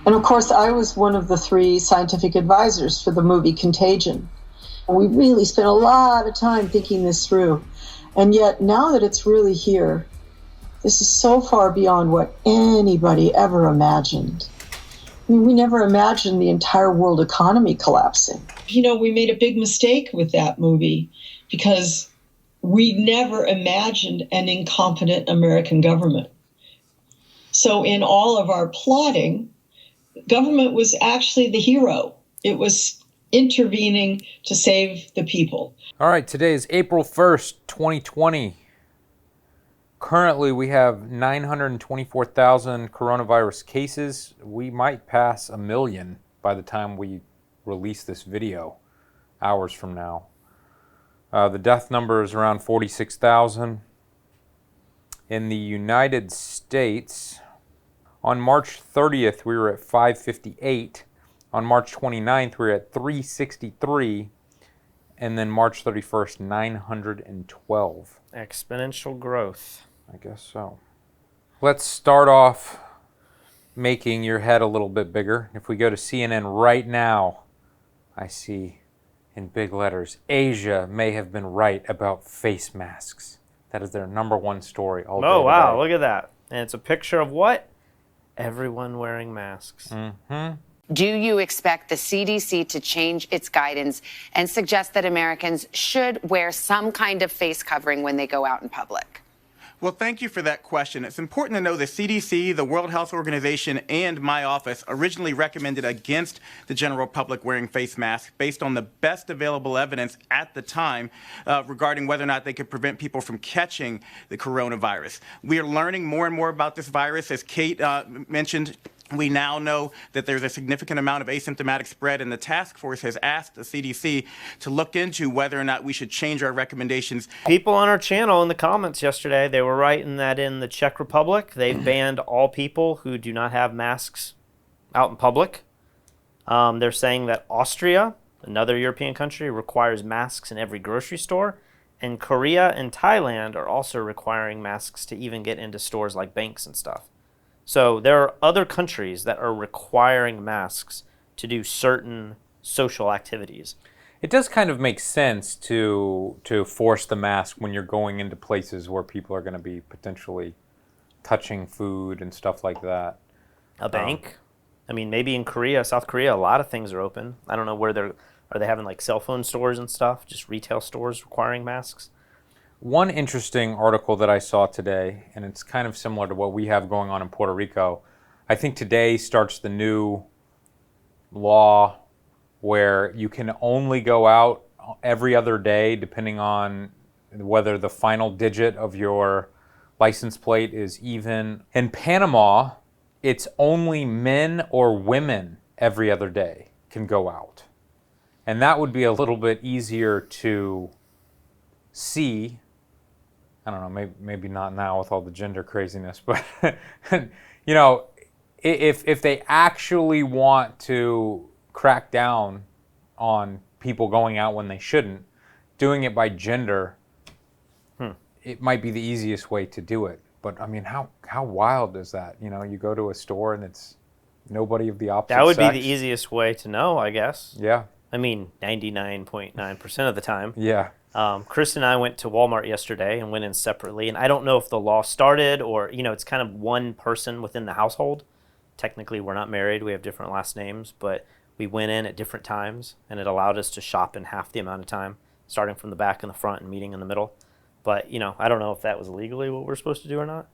And of course, I was one of the 3 scientific advisors for the movie Contagion. We really spent a lot of time thinking this through. And yet, now that it's really here, this is so far beyond what anybody ever imagined. I mean, we never imagined the entire world economy collapsing. You know, we made a big mistake with that movie because we never imagined an incompetent American government. So in all of our plotting, government was actually the hero. It was intervening to save the people. All right, today is April 1st, 2020. Currently, we have 924,000 coronavirus cases. We might pass 1 million by the time we release this video, hours from now. The death number is around 46,000. In the United States, on March 30th, we were at 558. On March 29th, we were at 363. And then March 31st, 912. Exponential growth. I guess so. Let's start off making your head a little bit bigger. If we go to CNN right now, I see in big letters, Asia may have been right about face masks. That is their #1 story all day Oh, wow, today. look at that. And it's a picture of what? Everyone wearing masks. Mm-hmm. Do you expect the CDC to change its guidance and suggest that Americans should wear some kind of face covering when they go out in public? Well, thank you for that question. It's important to know the CDC, the World Health Organization, and my office originally recommended against the general public wearing face masks based on the best available evidence at the time regarding whether or not they could prevent people from catching the coronavirus. We are learning more and more about this virus. As Kate mentioned, we now know that there's a significant amount of asymptomatic spread, and the task force has asked the CDC to look into whether or not we should change our recommendations. People on our channel in the comments yesterday, they were writing that in the Czech Republic, they've banned all people who do not have masks out in public. They're saying that Austria, another European country, requires masks in every grocery store. And Korea and Thailand are also requiring masks to even get into stores like banks and stuff. So there are other countries that are requiring masks to do certain social activities. It does kind of make sense to force the mask when you're going into places where people are going to be potentially touching food and stuff like that. A bank? I mean, maybe in Korea, South Korea, a lot of things are open. I don't know where are they having like cell phone stores and stuff, just retail stores requiring masks? One interesting article that I saw today, and it's kind of similar to what we have going on in Puerto Rico. I think today starts the new law where you can only go out every other day depending on whether the final digit of your license plate is even. In Panama, it's only men or women every other day can go out. And that would be a little bit easier to see. I don't know, maybe not now with all the gender craziness, but you know, if they actually want to crack down on people going out when they shouldn't, doing it by gender, it might be the easiest way to do it. But I mean, how wild is that? You know, you go to a store and it's nobody of the opposite sex. That would be the easiest way to know, I guess. Yeah. I mean, 99.9% of the time. Yeah. Chris and I went to Walmart yesterday and went in separately, and I don't know if the law started or, you know, it's kind of one person within the household. Technically, we're not married. We have different last names, but we went in at different times, and it allowed us to shop in half the amount of time, starting from the back and the front and meeting in the middle. But, you know, I don't know if that was legally what we're supposed to do or not.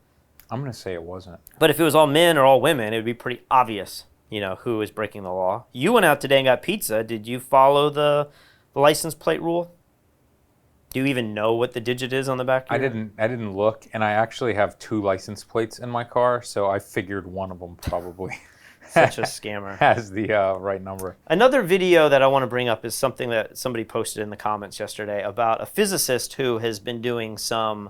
I'm going to say it wasn't. But if it was all men or all women, it would be pretty obvious, you know, who is breaking the law. You went out today and got pizza. Did you follow the license plate rule? Do you even know what the digit is on the back? I didn't look, and I actually have 2 license plates in my car, so I figured one of them probably Such a scammer. has the right number. Another video that I want to bring up is something that somebody posted in the comments yesterday about a physicist who has been doing some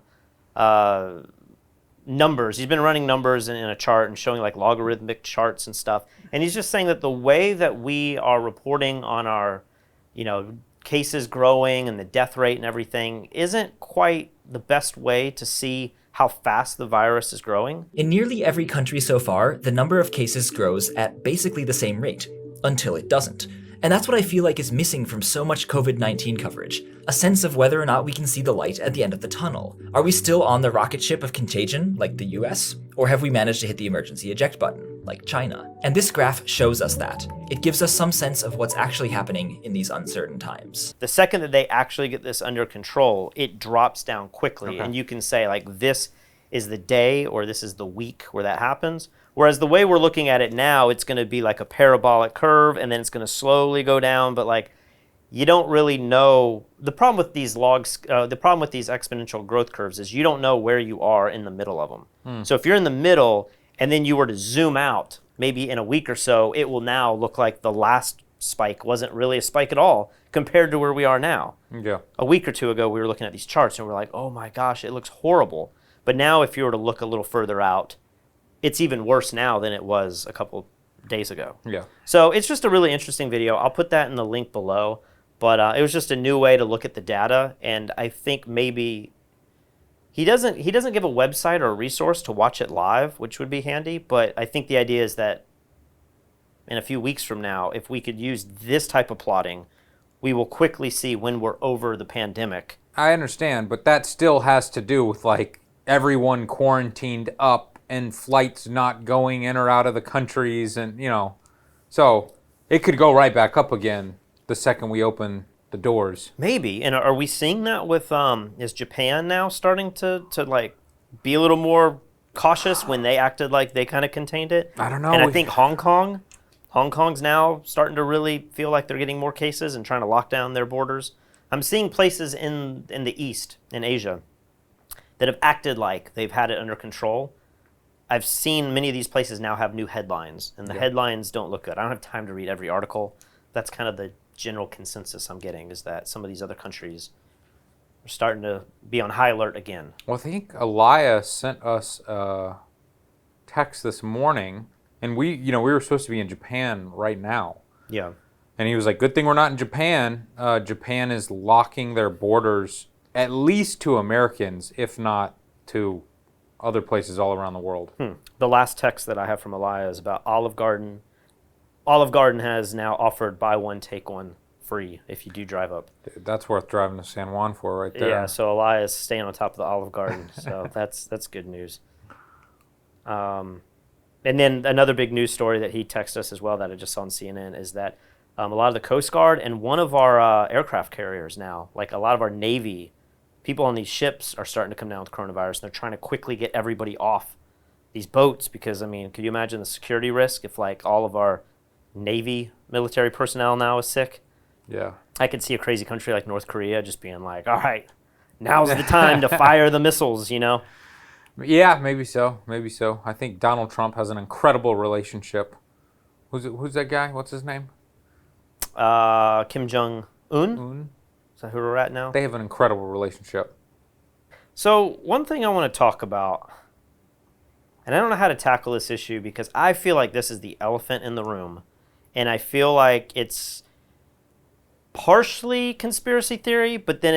numbers. He's been running numbers in a chart and showing like logarithmic charts and stuff. And he's just saying that the way that we are reporting on our, you know, cases growing and the death rate and everything isn't quite the best way to see how fast the virus is growing. In nearly every country so far, the number of cases grows at basically the same rate, until it doesn't. And that's what I feel like is missing from so much COVID-19 coverage, a sense of whether or not we can see the light at the end of the tunnel. Are we still on the rocket ship of contagion, like the US? Or have we managed to hit the emergency eject button, like China? And this graph shows us that. It gives us some sense of what's actually happening in these uncertain times. The second that they actually get this under control, it drops down quickly. And you can say, like, this is the day or this is the week where that happens. Whereas the way we're looking at it now, it's going to be like a parabolic curve, and then it's going to slowly go down. But like, you don't really know. The problem with these the problem with these exponential growth curves is you don't know where you are in the middle of them. So if you're in the middle, and then you were to zoom out, maybe in a week or so, it will now look like the last spike wasn't really a spike at all compared to where we are now. Yeah. A week or two ago, we were looking at these charts, and we're like, oh my gosh, it looks horrible. But now, if you were to look a little further out, it's even worse now than it was a couple days ago. Yeah. So it's just a really interesting video. I'll put that in the link below. But it was just a new way to look at the data, and I think maybe he doesn't give a website or a resource to watch it live, which would be handy. But I think the idea is that in a few weeks from now, if we could use this type of plotting, we will quickly see when we're over the pandemic. I understand, but that still has to do with like everyone quarantined up and flights not going in or out of the countries, and so it could go right back up again the second we open the doors. Maybe. And are we seeing that with is Japan now starting to like be a little more cautious when they acted like they kind of contained it? I don't know. And I think Hong Kong's now starting to really feel like they're getting more cases and trying to lock down their borders. I'm seeing places in the East, in Asia, that have acted like they've had it under control. I've seen many of these places now have new headlines, and the headlines don't look good. I don't have time to read every article. That's kind of the general consensus I'm getting, is that some of these other countries are starting to be on high alert again. Well, I think Elias sent us a text this morning, and we were supposed to be in Japan right now. Yeah. And he was like, good thing we're not in Japan. Japan is locking their borders at least to Americans, if not to other places all around the world. The last text that I have from Elias is about Olive Garden. Olive Garden has now offered buy one, take one free if you do drive up. Dude, that's worth driving to San Juan for right there. Yeah, so Elias staying on top of the Olive Garden. So that's good news. And then another big news story that he texted us as well that I just saw on CNN is that a lot of the Coast Guard and one of our aircraft carriers now, like a lot of our Navy, people on these ships are starting to come down with coronavirus, and they're trying to quickly get everybody off these boats because, I mean, could you imagine the security risk if like all of our Navy military personnel now is sick? Yeah. I could see a crazy country like North Korea just being like, all right, now's the time to fire the missiles, Yeah, maybe so. Maybe so. I think Donald Trump has an incredible relationship. Who's that guy? What's his name? Kim Jong-un? Is that who we're at now? They have an incredible relationship. So one thing I want to talk about, and I don't know how to tackle this issue because I feel like this is the elephant in the room, and I feel like it's partially conspiracy theory, but then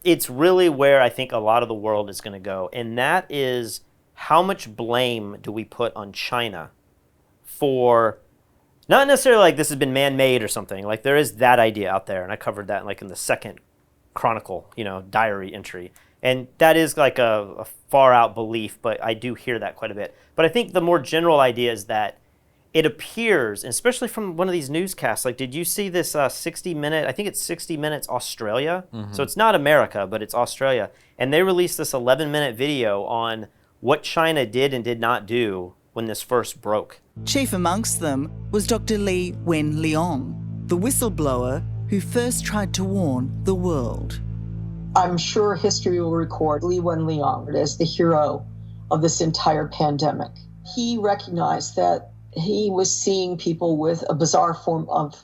it's really where I think a lot of the world is going to go, and that is how much blame do we put on China for, not necessarily like this has been man-made or something, like there is that idea out there, and I covered that like in the second Chronicle, diary entry. And that is like a far-out belief, but I do hear that quite a bit. But I think the more general idea is that it appears, especially from one of these newscasts, like did you see this 60-minute, I think it's 60 Minutes Australia? Mm-hmm. So it's not America, but it's Australia. And they released this 11-minute video on what China did and did not do when this first broke. Chief amongst them was Dr. Li Wenliang, the whistleblower who first tried to warn the world. I'm sure history will record Li Wenliang as the hero of this entire pandemic. He recognized that he was seeing people with a bizarre form of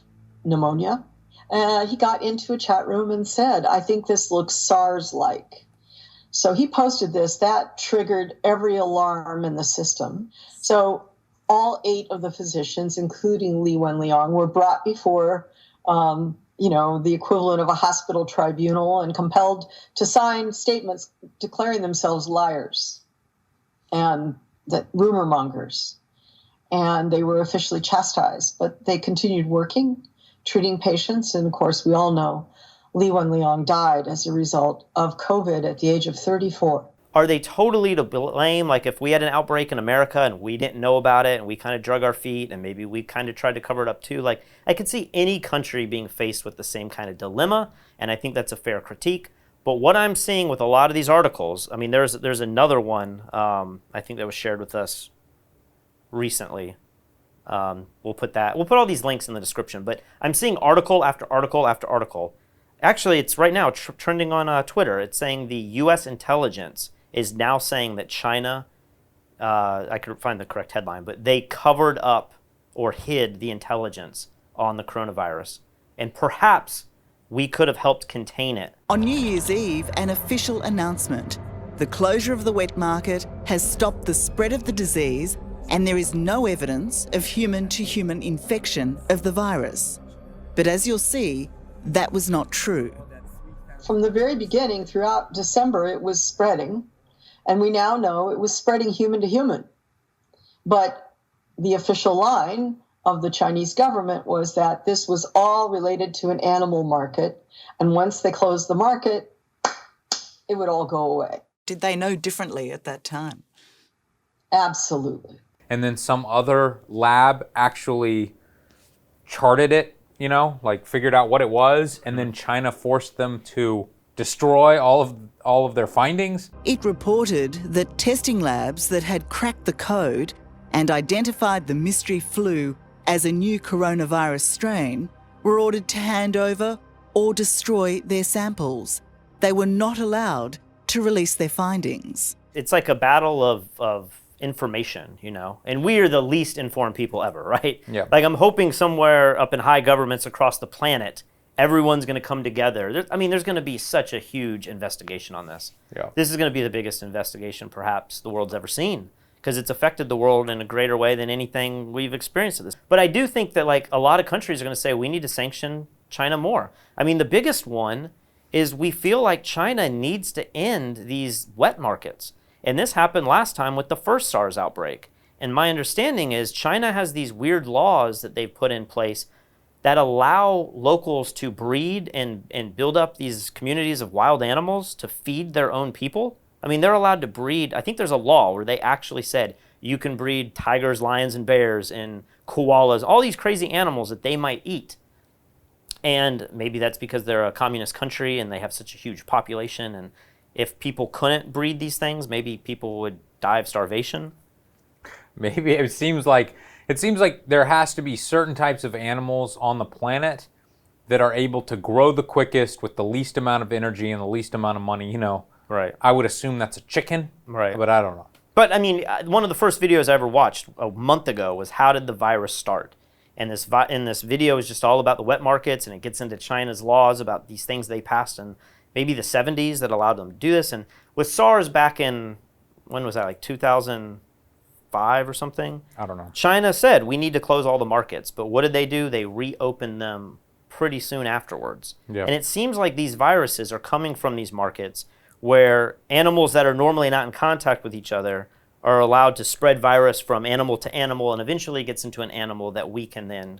pneumonia. He got into a chat room and said, I think this looks SARS-like. So he posted this. That triggered every alarm in the system. So all 8 of the physicians, including Li Wenliang, were brought before the equivalent of a hospital tribunal and compelled to sign statements declaring themselves liars and that rumor mongers. And they were officially chastised, but they continued working, treating patients. And of course, we all know Li Wenliang died as a result of COVID at the age of 34. Are they totally to blame? Like if we had an outbreak in America and we didn't know about it and we kind of drug our feet and maybe we kind of tried to cover it up too, like I could see any country being faced with the same kind of dilemma, and I think that's a fair critique. But what I'm seeing with a lot of these articles, I mean, there's another one I think that was shared with us recently. We'll put all these links in the description, but I'm seeing article after article after article. Actually, it's right now trending on Twitter. It's saying the U.S. intelligence is now saying that China, I could find the correct headline, but they covered up or hid the intelligence on the coronavirus. And perhaps we could have helped contain it. On New Year's Eve, an official announcement. The closure of the wet market has stopped the spread of the disease, and there is no evidence of human-to-human infection of the virus. But as you'll see, that was not true. From the very beginning, throughout December, it was spreading, and we now know it was spreading human to human. But the official line of the Chinese government was that this was all related to an animal market, and once they closed the market, it would all go away. Did they know differently at that time? Absolutely. And then some other lab actually charted it, like figured out what it was, and then China forced them to destroy all of their findings. It reported that testing labs that had cracked the code and identified the mystery flu as a new coronavirus strain were ordered to hand over or destroy their samples. They were not allowed to release their findings. It's like a battle of information, and we are the least informed people ever, right? Yeah. Like I'm hoping somewhere up in high governments across the planet, everyone's going to come together. There's going to be such a huge investigation on this. Yeah. This is going to be the biggest investigation perhaps the world's ever seen, because it's affected the world in a greater way than anything we've experienced at this. But I do think that like a lot of countries are going to say we need to sanction China more. I mean, the biggest one is we feel like China needs to end these wet markets. And this happened last time with the first SARS outbreak. And my understanding is China has these weird laws that they've put in place that allow locals to breed and build up these communities of wild animals to feed their own people. I mean, they're allowed to breed. I think there's a law where they actually said you can breed tigers, lions, and bears, and koalas, all these crazy animals that they might eat. And maybe that's because they're a communist country and they have such a huge population. And if people couldn't breed these things, maybe people would die of starvation. Maybe it seems like there has to be certain types of animals on the planet that are able to grow the quickest with the least amount of energy and the least amount of money, Right. I would assume that's a chicken, Right. But I don't know. But I mean, one of the first videos I ever watched a month ago was how did the virus start? And this video is just all about the wet markets, and it gets into China's laws about these things they passed in maybe the 70s that allowed them to do this. And with SARS back in, when was that, like 2005 or something? I don't know. China said, we need to close all the markets. But what did they do? They reopened them pretty soon afterwards. Yeah. And it seems like these viruses are coming from these markets where animals that are normally not in contact with each other are allowed to spread virus from animal to animal, and eventually gets into an animal that we can then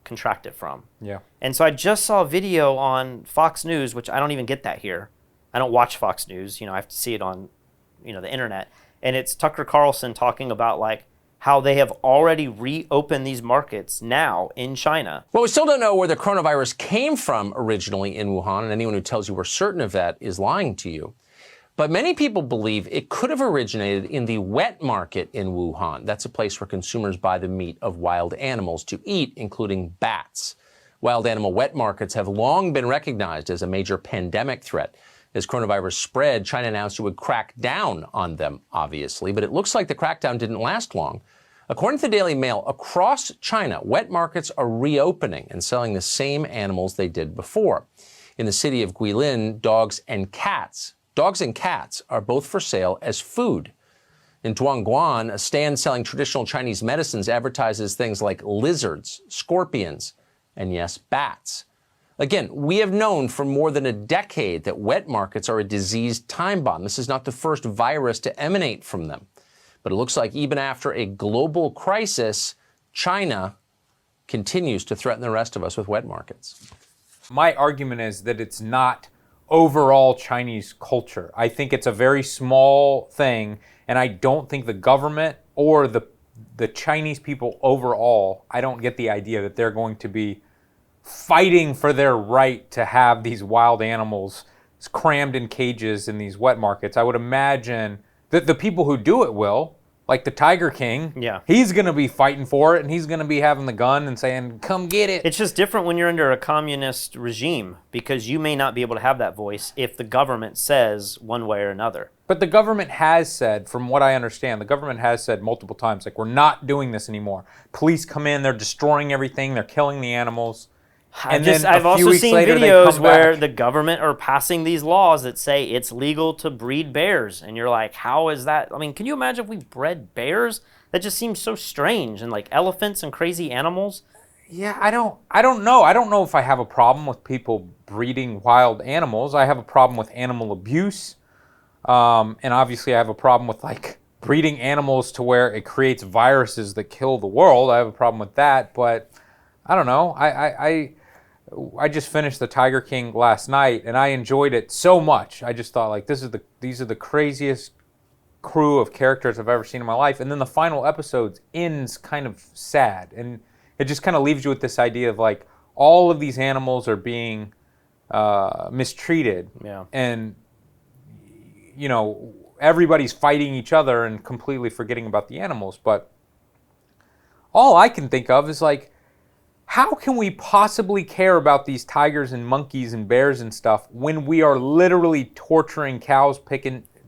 contract it from. Yeah. And so I just saw a video on Fox News, which I don't even get that here. I don't watch Fox News. I have to see it on, the internet. And it's Tucker Carlson talking about like how they have already reopened these markets now in China. Well, we still don't know where the coronavirus came from originally in Wuhan, and anyone who tells you we're certain of that is lying to you. But many people believe it could have originated in the wet market in Wuhan. That's a place where consumers buy the meat of wild animals to eat, including bats. Wild animal wet markets have long been recognized as a major pandemic threat. As coronavirus spread, China announced it would crack down on them, obviously, but it looks like the crackdown didn't last long. According to the Daily Mail, across China, wet markets are reopening and selling the same animals they did before. In the city of Guilin, dogs and cats are both for sale as food. In Duangguan, a stand selling traditional Chinese medicines advertises things like lizards, scorpions, and yes, bats. Again, we have known for more than a decade that wet markets are a disease time bomb. This is not the first virus to emanate from them. But it looks like even after a global crisis, China continues to threaten the rest of us with wet markets. My argument is that it's not overall Chinese culture. I think it's a very small thing, and I don't think the government or the Chinese people overall, I don't get the idea that they're going to be fighting for their right to have these wild animals crammed in cages in these wet markets. I would imagine that the people who do it will, like the Tiger King, he's going to be fighting for it, and he's going to be having the gun and saying, come get it. It's just different when you're under a communist regime, because you may not be able to have that voice if the government says one way or another. But the government has said, from what I understand, the government has said multiple times, like, we're not doing this anymore. Police come in, they're destroying everything, they're killing the animals. I've also seen videos where the government are passing these laws that say it's legal to breed bears. And you're like, how is that? I mean, can you imagine if we bred bears? That just seems so strange. And like elephants and crazy animals. Yeah, I don't know. I don't know if I have a problem with people breeding wild animals. I have a problem with animal abuse. And obviously I have a problem with like breeding animals to where it creates viruses that kill the world. I have a problem with that, but I don't know. I just finished the Tiger King last night, and I enjoyed it so much. I just thought, like, these are the craziest crew of characters I've ever seen in my life. And then the final episode ends kind of sad, and it just kind of leaves you with this idea of like all of these animals are being mistreated, and you know, everybody's fighting each other and completely forgetting about the animals. But all I can think of is like, how can we possibly care about these tigers and monkeys and bears and stuff when we are literally torturing cows,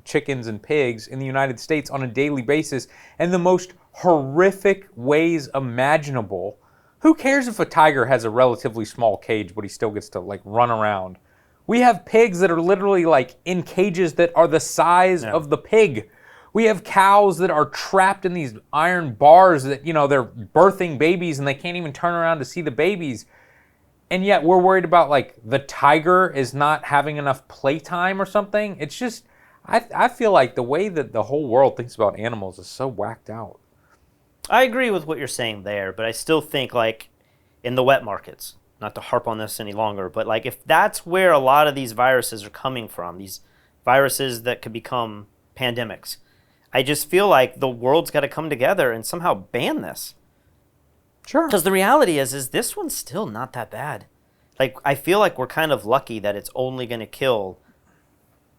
chickens, and pigs in the United States on a daily basis in the most horrific ways imaginable? Who cares if a tiger has a relatively small cage, but he still gets to like run around? We have pigs that are literally like in cages that are the size of the pig. We have cows that are trapped in these iron bars that, you know, they're birthing babies and they can't even turn around to see the babies. And yet we're worried about like the tiger is not having enough playtime or something. It's just, I feel like the way that the whole world thinks about animals is so whacked out. I agree with what you're saying there, but I still think like in the wet markets, not to harp on this any longer, but like if that's where a lot of these viruses are coming from, these viruses that could become pandemics, I just feel like the world's got to come together and somehow ban this. Sure. Because the reality is this one's still not that bad. Like, I feel like we're kind of lucky that it's only going to kill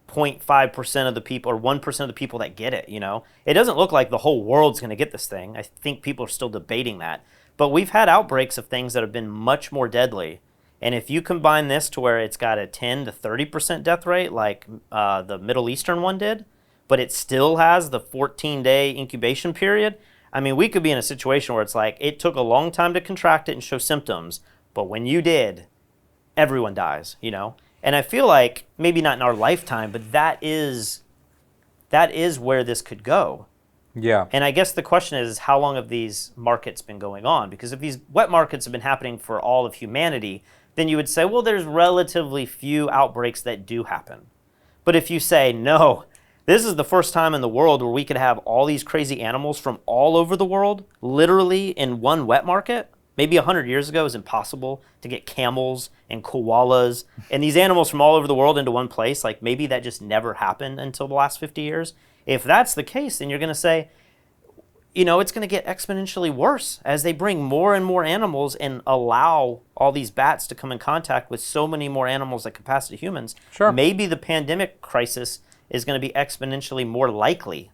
0.5% of the people or 1% of the people that get it, you know? It doesn't look like the whole world's going to get this thing. I think people are still debating that. But we've had outbreaks of things that have been much more deadly. And if you combine this to where it's got a 10 to 30% death rate like the Middle Eastern one did, but it still has the 14-day incubation period, I mean, we could be in a situation where it's like it took a long time to contract it and show symptoms, but when you did, everyone dies, you know? And I feel like, maybe not in our lifetime, but that is where this could go. Yeah. And I guess the question is how long have these markets been going on? Because if these wet markets have been happening for all of humanity, then you would say, well, there's relatively few outbreaks that do happen. But if you say, no, this is the first time in the world where we could have all these crazy animals from all over the world, literally in one wet market. Maybe 100 years ago it was impossible to get camels and koalas and these animals from all over the world into one place. Like maybe that just never happened until the last 50 years. If that's the case, then you're going to say, you know, it's going to get exponentially worse as they bring more and more animals and allow all these bats to come in contact with so many more animals that could pass to humans. Sure. Maybe the pandemic crisis is going to be exponentially more likely.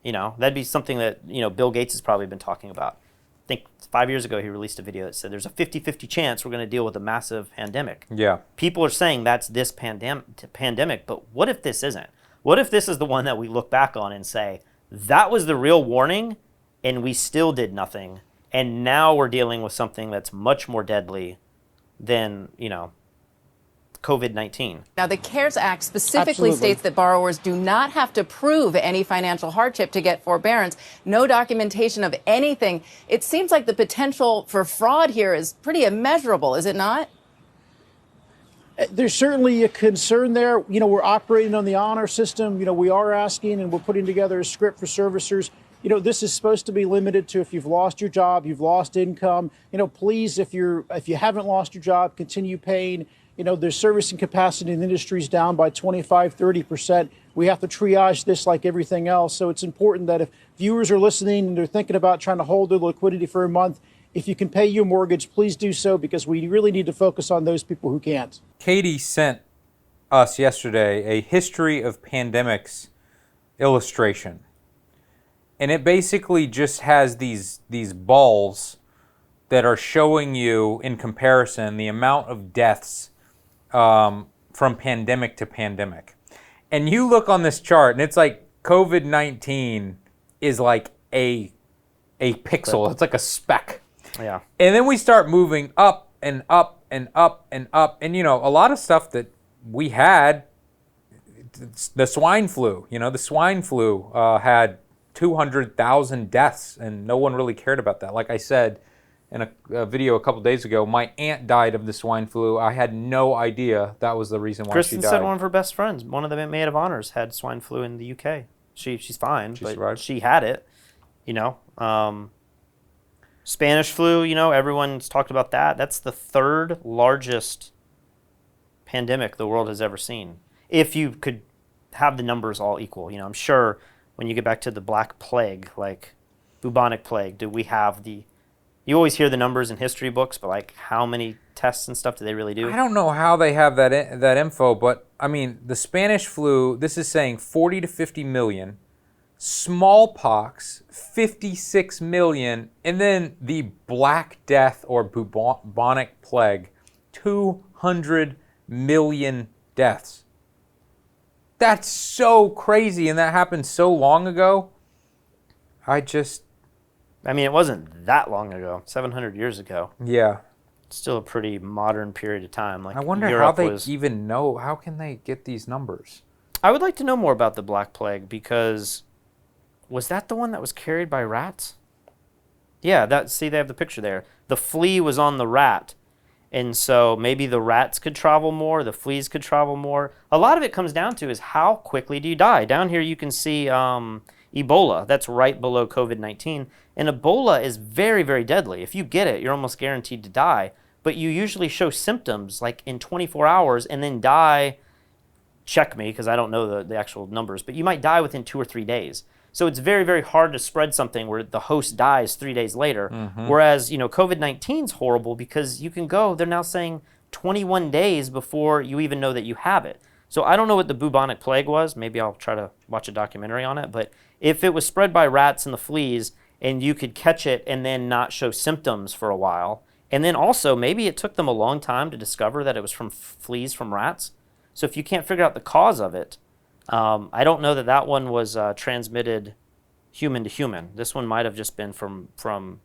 You know, that'd be something that, you know, Bill Gates has probably been talking about. I think 5 years ago he released a video that said there's a 50-50 chance we're going to deal with a massive pandemic. Yeah. People are saying that's this pandemic, but what if this isn't? What if this is the one that we look back on and say, that was the real warning and we still did nothing, and now we're dealing with something that's much more deadly than, you know, COVID-19. Now, the CARES Act specifically states that borrowers do not have to prove any financial hardship to get forbearance, no documentation of anything. It seems like the potential for fraud here is pretty immeasurable, is it not? There's certainly a concern there. You know, we're operating on the honor system. You know, we are asking and we're putting together a script for servicers. You know, this is supposed to be limited to if you've lost your job, you've lost income. You know, please, if you haven't lost your job, continue paying. You know, there's servicing capacity in the industry is down by 25, 30%. We have to triage this like everything else. So it's important that if viewers are listening and they're thinking about trying to hold their liquidity for a month, if you can pay your mortgage, please do so, because we really need to focus on those people who can't. Katie sent us yesterday a history of pandemics illustration. And it basically just has these balls that are showing you, in comparison, the amount of deaths from pandemic to pandemic. And you look on this chart, and it's like COVID-19 is like a pixel. It's like a speck. Yeah. And then we start moving up and up and up and up. And, you know, a lot of stuff that we had, the swine flu, had 200,000 deaths, and no one really cared about that. Like I said in a video a couple days ago, my aunt died of the swine flu. I had no idea that was the reason why Kristen she died. said one of her best friends, one of the maid of honors, had swine flu in the UK. She's fine, but survived. She had it, you know. Spanish flu, you know, everyone's talked about that. That's the third largest pandemic the world has ever seen. If you could have the numbers all equal, you know, I'm sure when you get back to the Black Plague, like bubonic plague, do we have the... You always hear the numbers in history books, but like how many tests and stuff do they really do? I don't know how they have that info, but I mean, the Spanish flu, this is saying 40 to 50 million. Smallpox, 56 million, and then the Black Death or bubonic plague, 200 million deaths. That's so crazy, and that happened so long ago. I mean, it wasn't that long ago, 700 years ago. Yeah. It's still a pretty modern period of time. Like, I wonder Europe how they even know, how can they get these numbers? I would like to know more about the Black Plague, because... Was that the one that was carried by rats? Yeah, see, they have the picture there. The flea was on the rat. And so maybe the rats could travel more, the fleas could travel more. A lot of it comes down to is how quickly do you die? Down here you can see Ebola. That's right below COVID-19. And Ebola is very, very deadly. If you get it, you're almost guaranteed to die. But you usually show symptoms like in 24 hours and then die. Check me, because I don't know the actual numbers. But you might die within 2 or 3 days. So it's very, very hard to spread something where the host dies 3 days later. Mm-hmm. Whereas, you know, COVID-19 is horrible because you can go, they're now saying 21 days before you even know that you have it. So I don't know what the bubonic plague was. Maybe I'll try to watch a documentary on it. But if it was spread by rats and the fleas and you could catch it and then not show symptoms for a while, and then also maybe it took them a long time to discover that it was from fleas from rats. So if you can't figure out the cause of it, I don't know that one was transmitted human to human. This one might have just been from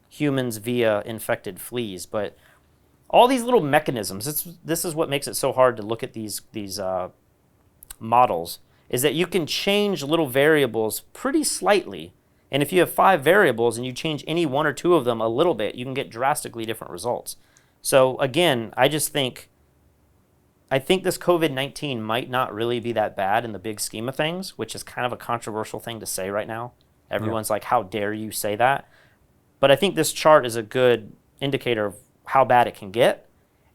humans via infected fleas. But all these little mechanisms, this is what makes it so hard to look at these models, is that you can change little variables pretty slightly. And if you have 5 variables and you change any 1 or 2 of them a little bit, you can get drastically different results. So again, I think this COVID-19 might not really be that bad in the big scheme of things, which is kind of a controversial thing to say right now. Everyone's like, how dare you say that? But I think this chart is a good indicator of how bad it can get.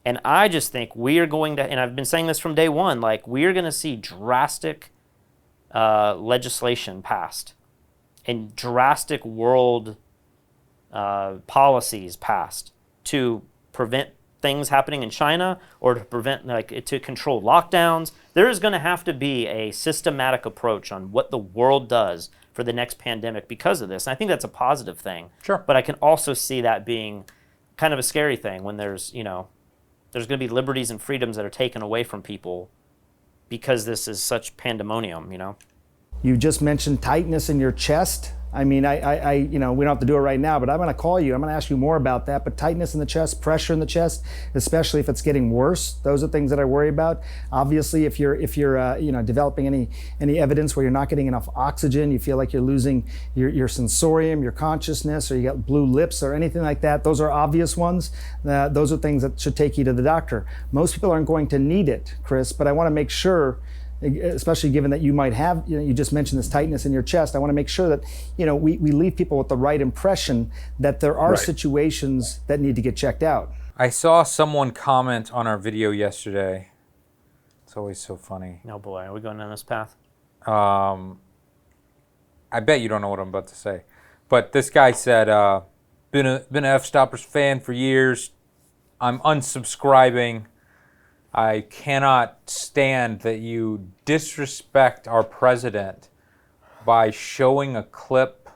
And I just think we are going to, and I've been saying this from day one, like we are going to see drastic legislation passed and drastic world policies passed to prevent things happening in China or to prevent, to control lockdowns. There is going to have to be a systematic approach on what the world does for the next pandemic because of this. And I think that's a positive thing. Sure. But I can also see that being kind of a scary thing when there's going to be liberties and freedoms that are taken away from people because this is such pandemonium, You just mentioned tightness in your chest. I mean, we don't have to do it right now, but I'm going to call you. I'm going to ask you more about that. But tightness in the chest, pressure in the chest, especially if it's getting worse, those are things that I worry about. Obviously, if you're developing any evidence where you're not getting enough oxygen, you feel like you're losing your sensorium, your consciousness, or you got blue lips or anything like that, those are obvious ones. Those are things that should take you to the doctor. Most people aren't going to need it, Chris, but I want to make sure, especially given that you might have, you just mentioned this tightness in your chest. I want to make sure that, we leave people with the right impression that there are situations that need to get checked out. I saw someone comment on our video yesterday. It's always so funny. No boy, are we going down this path? I bet you don't know what I'm about to say. But this guy said, been a Fstoppers fan for years. I'm unsubscribing. I cannot stand that you disrespect our president by showing a clip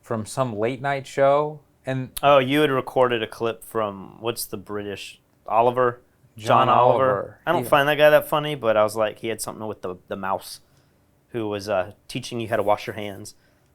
from some late night show. And oh, you had recorded a clip from, what's the British, Oliver? John Oliver. I don't find that guy that funny, but I was like, he had something with the mouse who was teaching you how to wash your hands.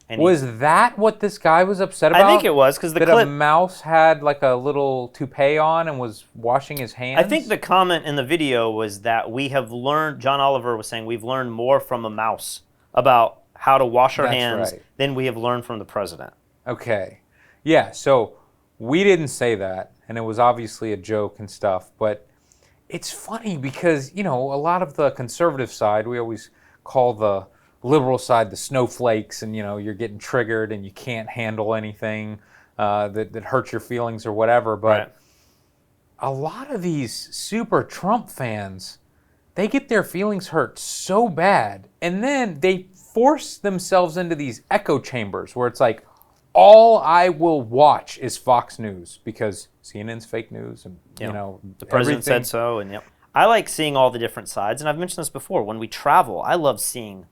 And was that what this guy was upset about? I think it was, because the clip... clip... a mouse had like a little toupee on and was washing his hands? I think the comment in the video was that we have learned, John Oliver was saying, we've learned more from a mouse about how to wash our hands than we have learned from the president. Okay. Yeah, so we didn't say that, and it was obviously a joke and stuff, but it's funny because, a lot of the conservative side, we always call the liberal side the snowflakes, and you're getting triggered and you can't handle anything that hurts your feelings or whatever. But a lot of these super Trump fans, they get their feelings hurt so bad, and then they force themselves into these echo chambers where it's like, all I will watch is Fox News because CNN's fake news, and the president said so, and I like seeing all the different sides, and I've mentioned this before. When we travel, I love seeing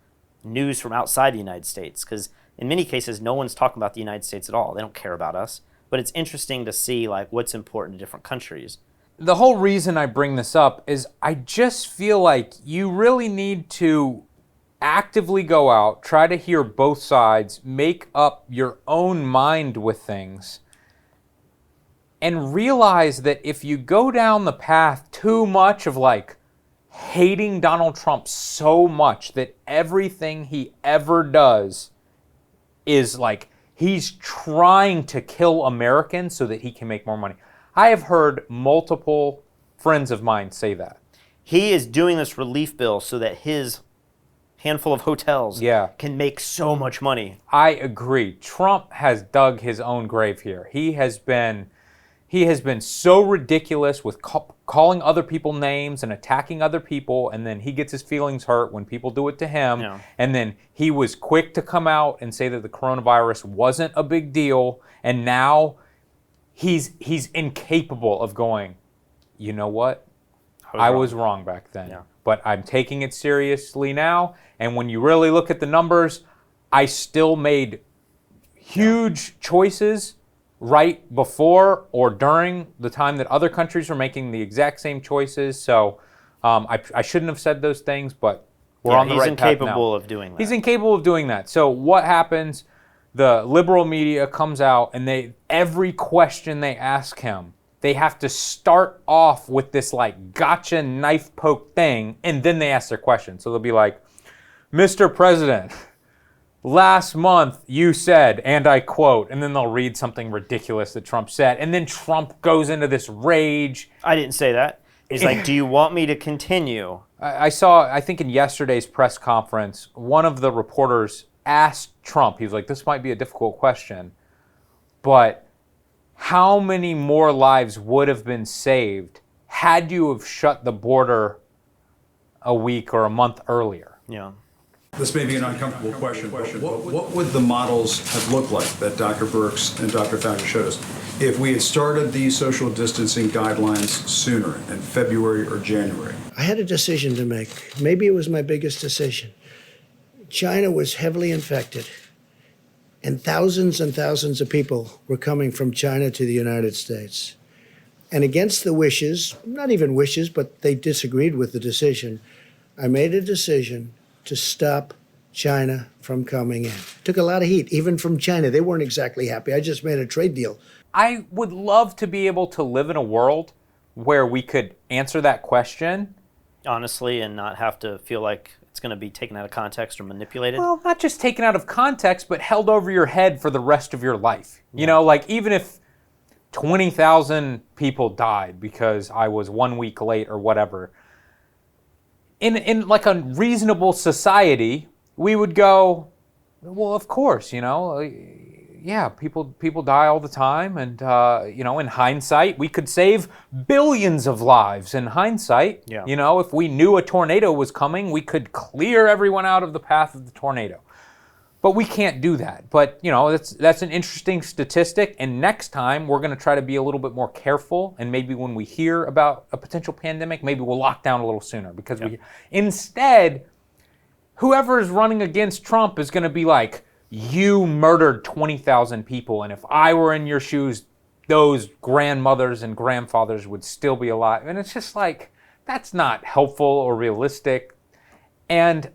news from outside the United States, because in many cases no one's talking about the United States at all. They don't care about us, but it's interesting to see like what's important to different countries. The whole reason I bring this up is I just feel like you really need to actively go out, try to hear both sides, make up your own mind with things, and realize that if you go down the path too much of like hating Donald Trump so much that everything he ever does is like he's trying to kill Americans so that he can make more money. I have heard multiple friends of mine say that. He is doing this relief bill so that his handful of hotels can make so much money. I agree. Trump has dug his own grave here. He has been so ridiculous with calling other people names and attacking other people, and then he gets his feelings hurt when people do it to him. Yeah. And then he was quick to come out and say that the coronavirus wasn't a big deal, and now he's incapable of going, you know what? I was wrong back then. Yeah. But I'm taking it seriously now, and when you really look at the numbers, I still made huge choices right before or during the time that other countries were making the exact same choices. So I shouldn't have said those things, but we're on the right path now. He's incapable of doing that. He's incapable of doing that. So what happens? The liberal media comes out, and every question they ask him, they have to start off with this like gotcha knife poke thing, and then they ask their question. So they'll be like, Mr. President, last month you said, and I quote, and then they'll read something ridiculous that Trump said, and then Trump goes into this rage. I didn't say that. He's like, do you want me to continue? I saw, I think in yesterday's press conference, one of the reporters asked Trump, he was like, this might be a difficult question, but how many more lives would have been saved had you have shut the border a week or a month earlier? Yeah. This may be an uncomfortable question, but what would the models have looked like that Dr. Birx and Dr. Thacker showed us if we had started these social distancing guidelines sooner, in February or January? I had a decision to make. Maybe it was my biggest decision. China was heavily infected, and thousands of people were coming from China to the United States. And against the wishes, not even wishes, but they disagreed with the decision, I made a decision to stop China from coming in. Took a lot of heat, even from China. They weren't exactly happy. I just made a trade deal. I would love to be able to live in a world where we could answer that question honestly, and not have to feel like it's going to be taken out of context or manipulated. Well, not just taken out of context, but held over your head for the rest of your life. You know, like even if 20,000 people died because I was 1 week late or whatever, in like a reasonable society, we would go, well, of course, you know, yeah, people die all the time, and you know, in hindsight, we could save billions of lives. In hindsight, you know, if we knew a tornado was coming, we could clear everyone out of the path of the tornado. But we can't do that. But you know, that's an interesting statistic. And next time, we're going to try to be a little bit more careful. And maybe when we hear about a potential pandemic, maybe we'll lock down a little sooner, because we instead, whoever is running against Trump is going to be like, you murdered 20,000 people, and if I were in your shoes, those grandmothers and grandfathers would still be alive. And it's just like, that's not helpful or realistic. And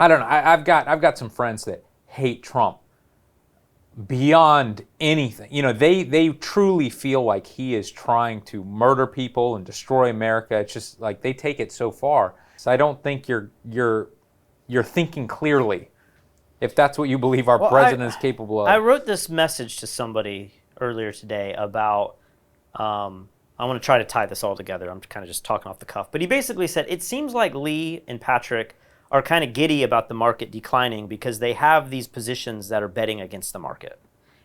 I don't know, I've got some friends that hate Trump beyond anything. You know, they truly feel like he is trying to murder people and destroy America. It's just like they take it so far. So I don't think you're thinking clearly if that's what you believe our president is capable of. I wrote this message to somebody earlier today about, I want to try to tie this all together. I'm kind of just talking off the cuff. But he basically said, it seems like Lee and Patrick are kind of giddy about the market declining because they have these positions that are betting against the market.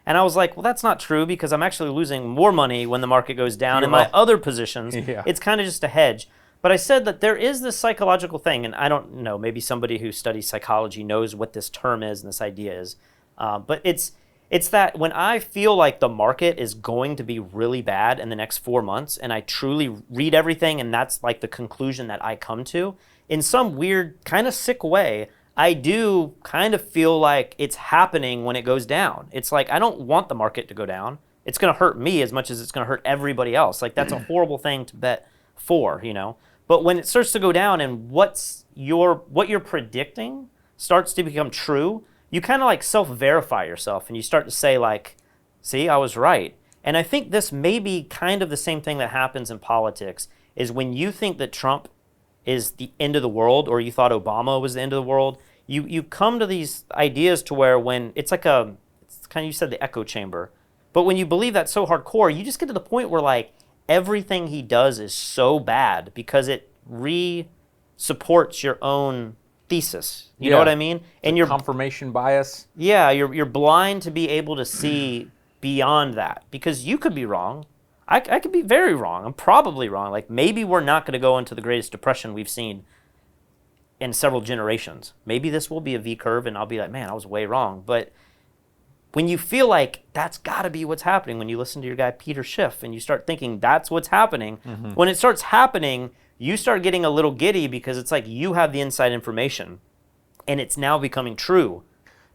And I was like, well, that's not true, because I'm actually losing more money when the market goes down in my other positions. It's kind of just a hedge. But I said that there is this psychological thing, and I don't know, maybe somebody who studies psychology knows what this term is and this idea is. But it's that when I feel like the market is going to be really bad in the next 4 months, and I truly read everything, and that's like the conclusion that I come to, in some weird, kind of sick way, I do kind of feel like it's happening when it goes down. It's like, I don't want the market to go down. It's going to hurt me as much as it's going to hurt everybody else. Like, that's a horrible thing to bet for, you know? But when it starts to go down and what you're predicting starts to become true, you kind of like self-verify yourself, and you start to say like, see, I was right. And I think this may be kind of the same thing that happens in politics, is when you think that Trump is the end of the world, or you thought Obama was the end of the world, you come to these ideas to where when it's like it's kind of, you said the echo chamber, but when you believe that so hardcore, you just get to the point where like, everything he does is so bad because it supports your own thesis. You know what I mean? And your confirmation bias. Yeah, you're blind to be able to see beyond that, because you could be wrong. I could be very wrong. I'm probably wrong. Like, maybe we're not going to go into the greatest depression we've seen in several generations. Maybe this will be a V curve, and I'll be like, man, I was way wrong. But when you feel like that's got to be what's happening, when you listen to your guy Peter Schiff and you start thinking that's what's happening, when it starts happening, you start getting a little giddy, because it's like you have the inside information and it's now becoming true.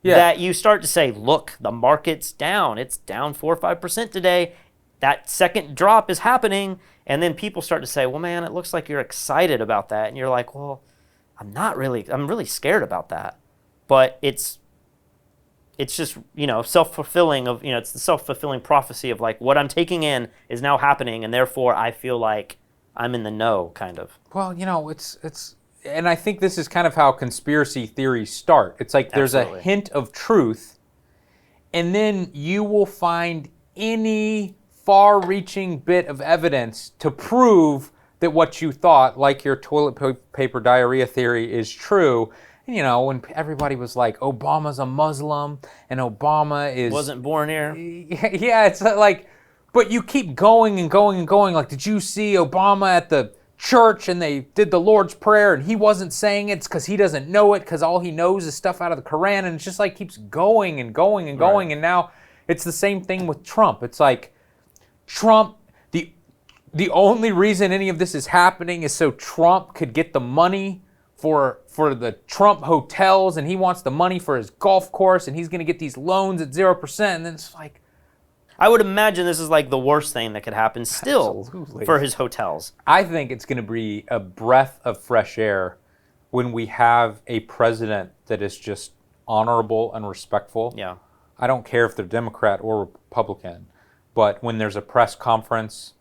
That you start to say, look, the market's down. It's down 4 or 5% today. That second drop is happening. And then people start to say, well, man, it looks like you're excited about that. And you're like, well, I'm really scared about that. But it's just, you know, self-fulfilling of, you know, it's the self-fulfilling prophecy of like, what I'm taking in is now happening, and therefore I feel like I'm in the know, kind of. Well, you know, it's and I think this is kind of how conspiracy theories start. It's like there's a hint of truth, and then you will find any far-reaching bit of evidence to prove that what you thought, like your toilet paper diarrhea theory, is true. You know, when everybody was like, Obama's a Muslim and Obama wasn't born here. Yeah, it's like, but you keep going and going and going. Like, did you see Obama at the church and they did the Lord's Prayer and he wasn't saying it's because he doesn't know it, because all he knows is stuff out of the Quran, and it's just like keeps going and going and going. And now it's the same thing with Trump. It's like Trump, the only reason any of this is happening is so Trump could get the money for the Trump hotels, and he wants the money for his golf course, and he's going to get these loans at 0%, and then it's like, I would imagine this is like the worst thing that could happen still for his hotels. I think it's going to be a breath of fresh air when we have a president that is just honorable and respectful. Yeah. I don't care if they're Democrat or Republican, but when there's a press conference,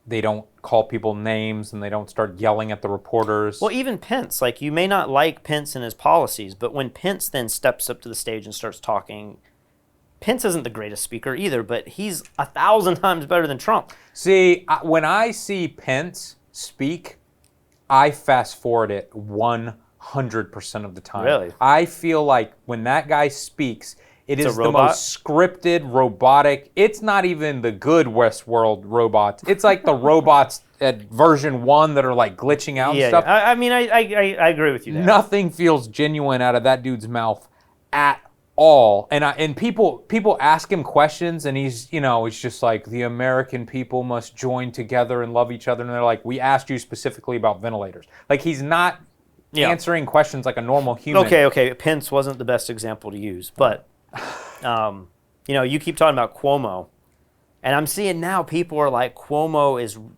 they don't call people names and they don't start yelling at the reporters. Well, even Pence, like, you may not like Pence and his policies, but when Pence then steps up to the stage and starts talking, Pence isn't the greatest speaker either, but he's 1,000 times better than Trump. See, when I see Pence speak, I fast forward it 100% of the time. Really? I feel like when that guy speaks, It's is a the robot? most scripted, robotic. It's not even the good Westworld robots. It's like the robots at version 1 that are like glitching out and stuff. I mean, I agree with you there. Nothing feels genuine out of that dude's mouth at all. And people ask him questions, and he's just like, the American people must join together and love each other. And they're like, we asked you specifically about ventilators. Like, he's not answering questions like a normal human. Okay. Pence wasn't the best example to use, but you keep talking about Cuomo, and I'm seeing now people are like,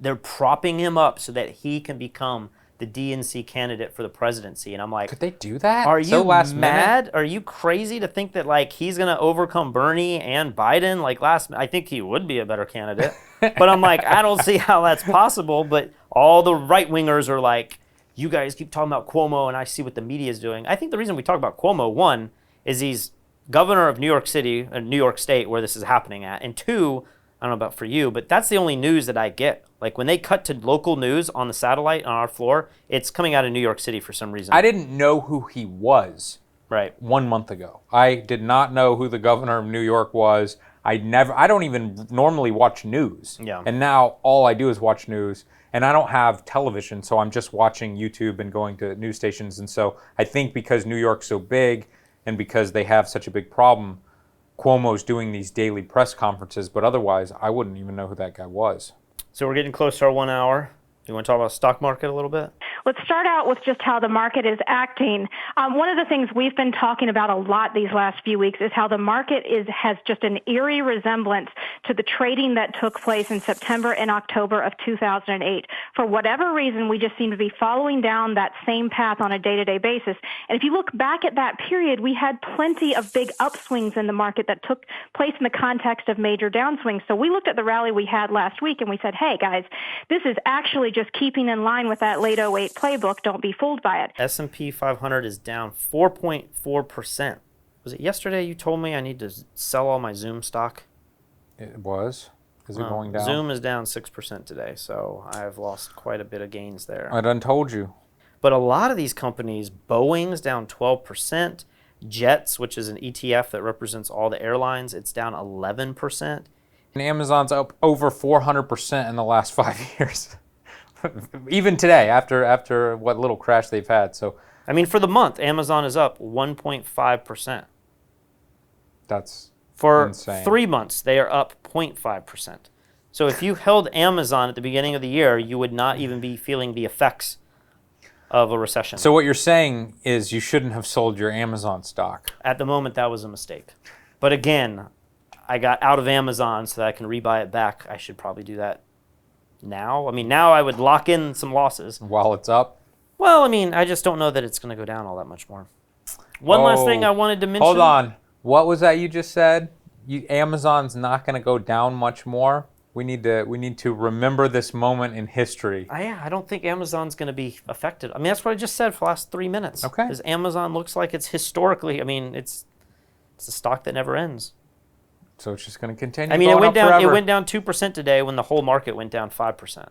they're propping him up so that he can become the DNC candidate for the presidency. And I'm like, could they do that? Are So you last mad? minute? Are you crazy to think that like he's gonna overcome Bernie and Biden? Like I think he would be a better candidate, but I'm like, I don't see how that's possible. But all the right wingers are like, you guys keep talking about Cuomo, and I see what the media is doing. I think the reason we talk about Cuomo, one, is he's governor of New York City, New York State, where this is happening at. And two, I don't know about for you, but that's the only news that I get. Like when they cut to local news on the satellite on our floor, it's coming out of New York City for some reason. I didn't know who he was. Right. 1 month ago. I did not know who the governor of New York was. I don't even normally watch news. Yeah. And now all I do is watch news. And I don't have television, so I'm just watching YouTube and going to news stations. And so I think because New York's so big and because they have such a big problem, Cuomo's doing these daily press conferences, but otherwise I wouldn't even know who that guy was. So we're getting close to our 1 hour. You want to talk about the stock market a little bit? Let's start out with just how the market is acting. One of the things we've been talking about a lot these last few weeks is how the market has just an eerie resemblance to the trading that took place in September and October of 2008. For whatever reason, we just seem to be following down that same path on a day-to-day basis. And if you look back at that period, we had plenty of big upswings in the market that took place in the context of major downswings. So we looked at the rally we had last week and we said, hey, guys, this is actually just keeping in line with that late 08 playbook. Don't be fooled by it. S&P 500 is down 4.4%. Was it yesterday you told me I need to sell all my Zoom stock? It was. Is it going down? Zoom is down 6% today, so I've lost quite a bit of gains there. I done told you. But a lot of these companies, Boeing's down 12%, Jets, which is an ETF that represents all the airlines, it's down 11%. And Amazon's up over 400% in the last 5 years. Even today, after what little crash they've had. So, I mean, for the month, Amazon is up 1.5%. That's for insane. 3 months, they are up 0.5%. So if you held Amazon at the beginning of the year, you would not even be feeling the effects of a recession. So what you're saying is you shouldn't have sold your Amazon stock. At the moment, that was a mistake. But again, I got out of Amazon so that I can rebuy it back. I should probably do that now. I mean, now I would lock in some losses. While it's up? Well, I mean, I just don't know that it's going to go down all that much more. One last thing I wanted to mention. Hold on. What was that you just said? Amazon's not going to go down much more? We need to remember this moment in history. I don't think Amazon's going to be affected. I mean, that's what I just said for the last 3 minutes. Okay. Because Amazon looks like it's historically, I mean, it's a stock that never ends. So it's just going to continue. I mean, it went down. It went down 2% today when the whole market went down 5%.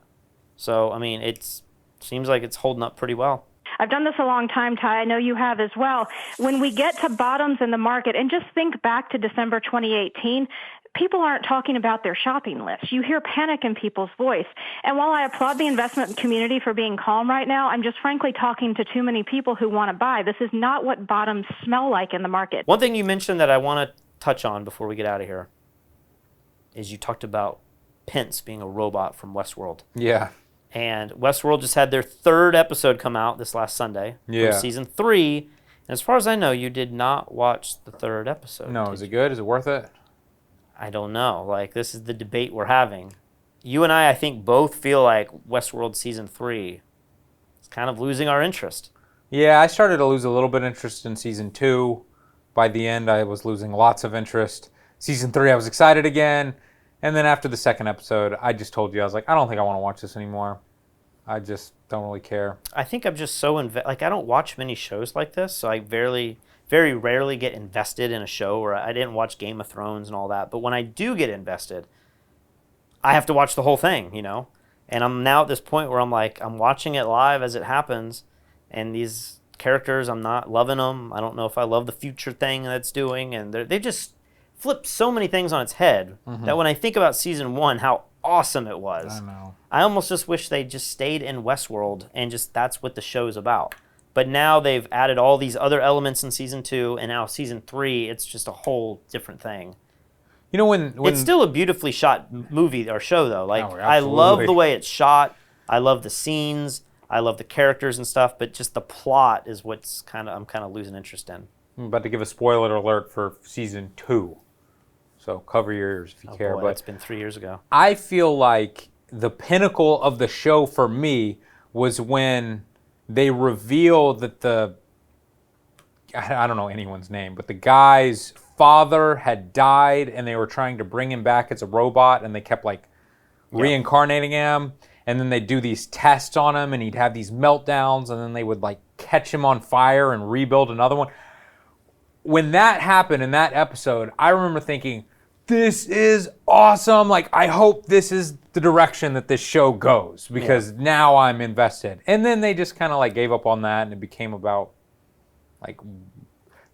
So I mean, it seems like it's holding up pretty well. I've done this a long time, Ty. I know you have as well. When we get to bottoms in the market, and just think back to December 2018, people aren't talking about their shopping list. You hear panic in people's voice. And while I applaud the investment community for being calm right now, I'm just frankly talking to too many people who want to buy. This is not what bottoms smell like in the market. One thing you mentioned that I want to touch on before we get out of here is you talked about Pence being a robot from Westworld. Yeah. And Westworld just had their 3rd episode come out this last Sunday. Yeah. From season 3. And as far as I know, you did not watch the 3rd episode. No, is it good? Is it worth it? I don't know. Like, this is the debate we're having. You and I think, both feel like Westworld season 3 is kind of losing our interest. Yeah, I started to lose a little bit of interest in season 2. By the end, I was losing lots of interest. Season 3, I was excited again. And then after the second episode, I just told you, I was like, I don't think I want to watch this anymore. I just don't really care. I think I'm just so I don't watch many shows like this, so I very rarely get invested in a show. Or I didn't watch Game of Thrones and all that, but when I do get invested, I have to watch the whole thing, you know. And I'm now at this point where I'm like, I'm watching it live as it happens, and these characters, I'm not loving them. I don't know if I love the future thing that's doing, and they just flipped so many things on its head that when I think about season 1, how awesome it was. I know. I almost just wish they just stayed in Westworld and just that's what the show's about. But now they've added all these other elements in season 2, and now season 3, it's just a whole different thing. You know, when it's still a beautifully shot movie or show, though. Like, Oh, I love absolutely. the way it's shot. I love the scenes. I love the characters and stuff. But just the plot is what's I'm kind of losing interest in. I'm about to give a spoiler alert for season 2. So cover your ears if you care. Boy, But it's been 3 years ago. I feel like the pinnacle of the show for me was when they revealed that I don't know anyone's name, but the guy's father had died and they were trying to bring him back as a robot, and they kept like reincarnating him, and then they'd do these tests on him and he'd have these meltdowns, and then they would like catch him on fire and rebuild another one. When that happened in that episode, I remember thinking, this is awesome. Like, I hope this is the direction that this show goes, because now I'm invested. And then they just kind of like gave up on that, and it became about like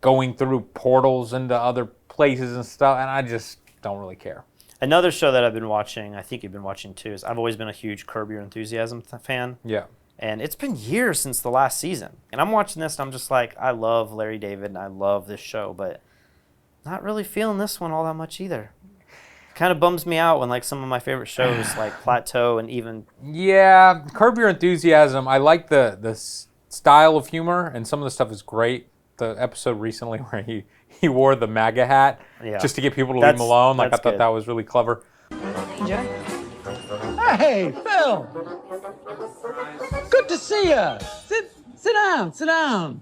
going through portals into other places and stuff, and I just don't really care. Another show that I've been watching, I think you've been watching too, is I've always been a huge Curb Your Enthusiasm fan. Yeah. And it's been years since the last season. And I'm watching this and I'm just like, I love Larry David and I love this show, but not really feeling this one all that much either. Kind of bums me out when like some of my favorite shows like plateau and even... Yeah, Curb Your Enthusiasm, I like the style of humor, and some of the stuff is great. The episode recently where he wore the MAGA hat just to get people to leave him alone. Like, I thought that was really clever. Hey, Phil. Good to see you. Sit down, sit down.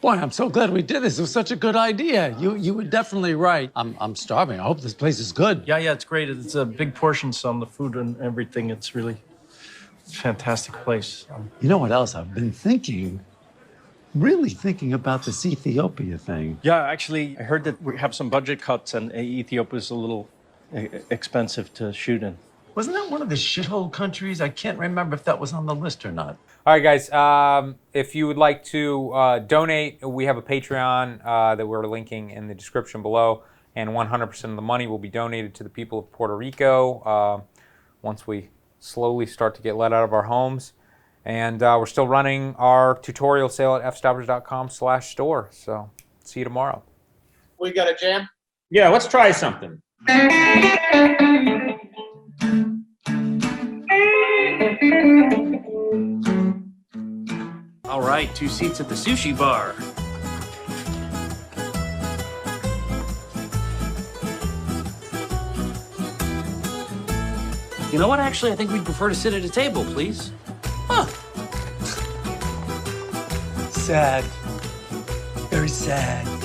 Boy, I'm so glad we did this. It was such a good idea. You were definitely right. I'm starving. I hope this place is good. Yeah, it's great. It's a big portions on the food and everything. It's really a fantastic place. You know what else I've been thinking? Really thinking about this Ethiopia thing. Yeah, actually, I heard that we have some budget cuts and Ethiopia is a little expensive to shoot in. Wasn't that one of the shithole countries? I can't remember if that was on the list or not. All right, guys, if you would like to donate, we have a Patreon that we're linking in the description below, and 100% of the money will be donated to the people of Puerto Rico once we slowly start to get let out of our homes. And we're still running our tutorial sale at fstoppers.com/store. So see you tomorrow. We got a jam? Yeah, let's try something. All right, 2 seats at the sushi bar. You know what? Actually, I think we'd prefer to sit at a table, please. Huh. Sad. Very sad.